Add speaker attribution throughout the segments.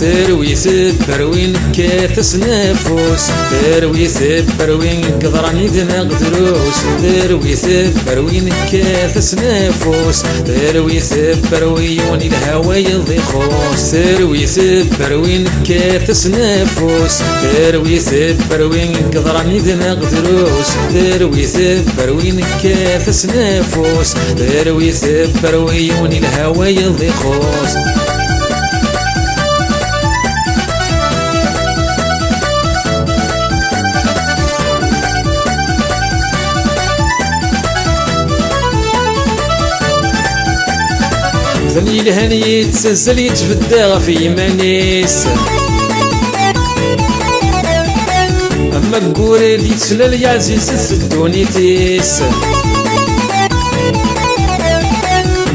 Speaker 1: ترويث بروين كاتس نفوس ترويث بروين قدراني ذنق دروس ترويث بروين كاتس نفوس ترويث بروين الهوى يضي خوس ترويث بروين كاتس نفوس ترويث بروين قدراني ذنق دروس ترويث بروين كاتس نفوس ترويث بروين الهوى يضي خوس ذني الهني يتسلسل يتفدى في منيس أما القوري اللي يتسلل يا عزيز الدونيتيس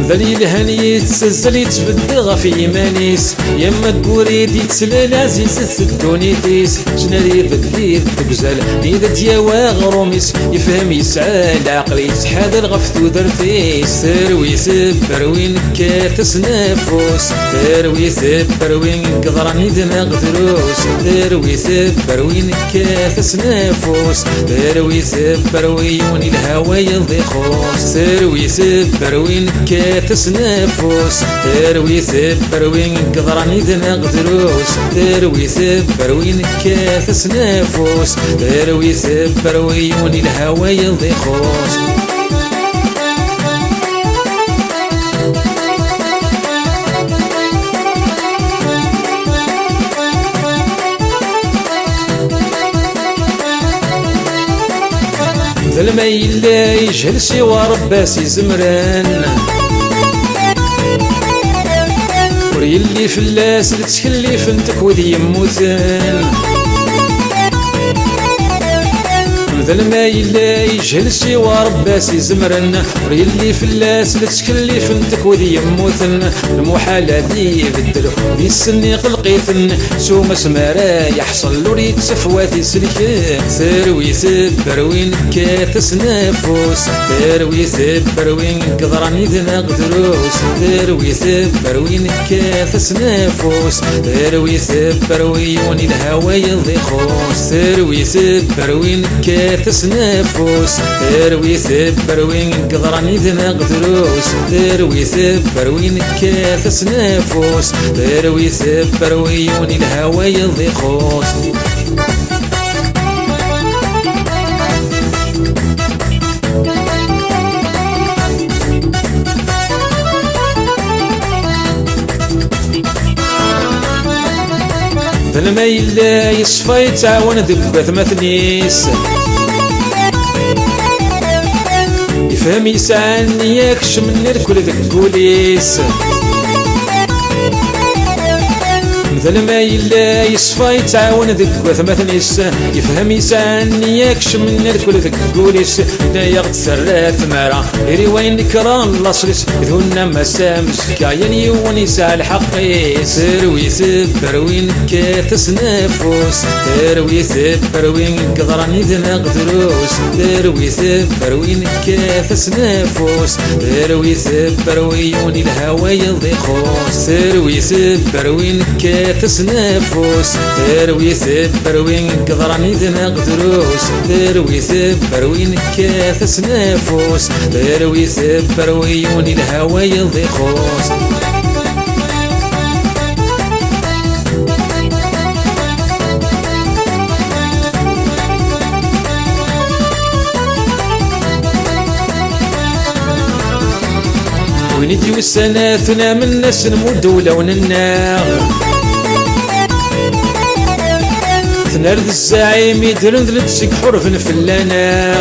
Speaker 1: ذني الهني يتسلسل يتفدى في منيس يما القوري اللي يتسلل عزيز الدونيتيس جنري بدير تبزل إذا دياوا غروميس يفهم يسعى العقل يتحاذر غفتو درتيس ترويث بروين كاتس نفوس ترويث بروين قدراني دماغ دروس ترويث بروين كاتس نفوس ترويث بروين الهوى يضي خوس ترويث بروين كاتس نفوس ترويث بروين قدراني دماغ دروس ترويث بروين كاتس نفوس ترويث بروين الهوى يضي خوس ذا الميل لا يجهل سوى رباسي زمران وري اللي فلاس لتكلف انتك وذي يموتان ذا المايل لا يجهل سوى رباسي زمرن وري اللي فلاس لتكلف انتك وذي يموتن المحال هذي يبدلو ذي السن قلقيتن سوما سمارا يحصل وريد سفواتي سلكان ترويث بروين كاتس نفوس ترويث بروين قدراني ذنق دروس ترويث بروين كاتس نفوس ترويث بروين الهوى يضي خوس ترويث بروين كاتس نفوس ترويث بروين قدراني ذنق دروس ترويث بروين كاتس نفوس ترويث بروين الهوى يضي خوس ذا الميل لا يصفى يتعاون ذبة مثنيس يفهم يسعى ياكش من الكل ذا الكوليس ذا الميل لا يصفى يتعاون ذبة مثنيس يفهم يسعى ياكش من الكل ذا الكوليس لا يغد سرات ثمارة يري وين نكران لاصريس ذهن مسامس كاين يوون يسعى الحقيس ترويث بروين كاتس نفوس ترويث بروين قدراني ذنق دروس ترويث بروين كاتس نفوس ترويث بروين الهوى يضي خوس ترويث بروين كاتس نفوس ترويث بروين قدراني ذنق دروس ترويث بروين كاتس نفوس ترويث بروين الهوى يضي خوس وين تجي السناتنا من الناس نمود ولون النار تنرد الزعيم يدرن ذلك حرف فلانا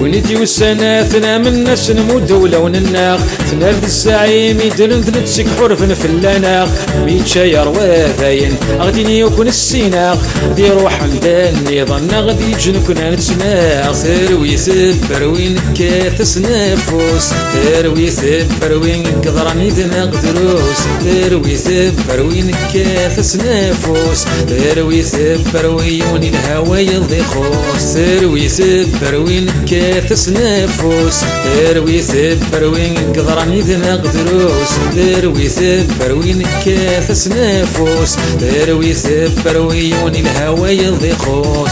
Speaker 1: ولدي والسناتنا من الناس نمود ولون الناغ تنرد الزعيم يدرن ذلك حرف فلانا ميت شاير وذاين غديني يكون السيناغ دي روح عنداني ظن غدي جنكنا نتسناغ ترويث بروين كاتس نفوس ترويث بروين قدراني ذنق دروس ترويث بروين كاتس نفوس ترويث بروين الهوى يضي خوس ترويث بروين كاتس تسنفوس تروي ثبروين قدراني ذنق دروس تروي ثبروين كاث سنفوس تروي ثبروي وني الهوى يضيقوس